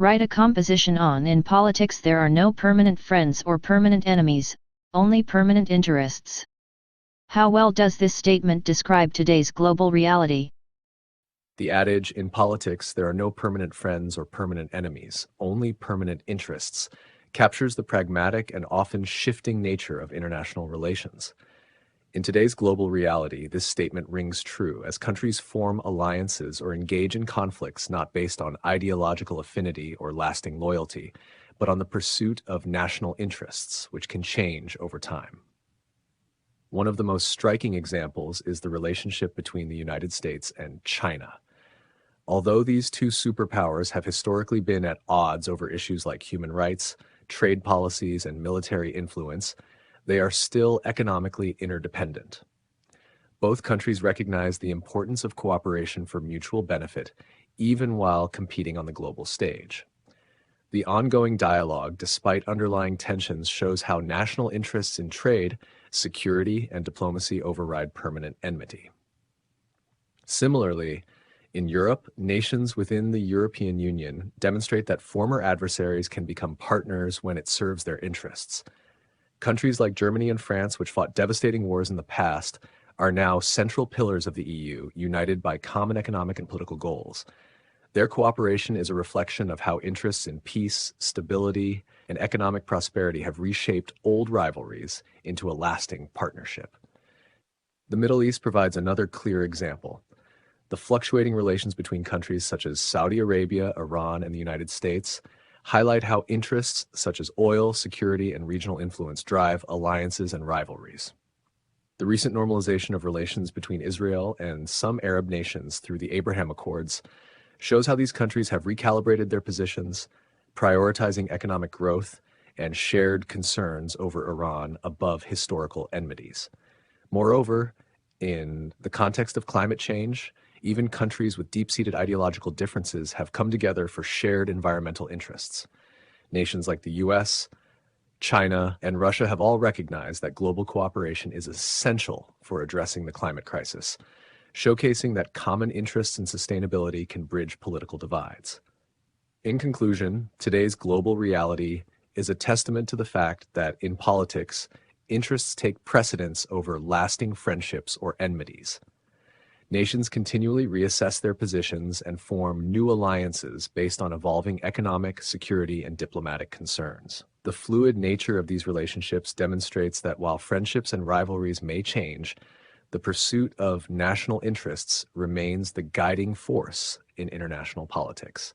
Write a composition on In politics there are no permanent friends or permanent enemies, only permanent interests. How well does this statement describe today's global reality? The adage, in politics there are no permanent friends or permanent enemies, only permanent interests, captures the pragmatic and often shifting nature of international relations. In today's global reality, this statement rings true as countries form alliances or engage in conflicts not based on ideological affinity or lasting loyalty, but on the pursuit of national interests, which can change over time. One of the most striking examples is the relationship between the United States and China. Although these two superpowers have historically been at odds over issues like human rights, trade policies, and military influence, they are still economically interdependent. Both countries recognize the importance of cooperation for mutual benefit, even while competing on the global stage. The ongoing dialogue, despite underlying tensions, shows how national interests in trade, security, and diplomacy override permanent enmity. Similarly, in Europe, nations within the European Union demonstrate that former adversaries can become partners when it serves their interests. Countries like Germany and France, which fought devastating wars in the past, are now central pillars of the EU, united by common economic and political goals. Their cooperation is a reflection of how interests in peace, stability, and economic prosperity have reshaped old rivalries into a lasting partnership. The Middle East provides another clear example. The fluctuating relations between countries such as Saudi Arabia, Iran, and the United States highlight how interests such as oil, security, and regional influence drive alliances and rivalries. The recent normalization of relations between Israel and some Arab nations through the Abraham Accords shows how these countries have recalibrated their positions, prioritizing economic growth and shared concerns over Iran above historical enmities. Moreover, in the context of climate change, even countries with deep-seated ideological differences have come together for shared environmental interests. Nations like the US, China, and Russia have all recognized that global cooperation is essential for addressing the climate crisis, showcasing that common interests in sustainability can bridge political divides. In conclusion, today's global reality is a testament to the fact that in politics, interests take precedence over lasting friendships or enmities. Nations continually reassess their positions and form new alliances based on evolving economic, security, and diplomatic concerns. The fluid nature of these relationships demonstrates that while friendships and rivalries may change, the pursuit of national interests remains the guiding force in international politics.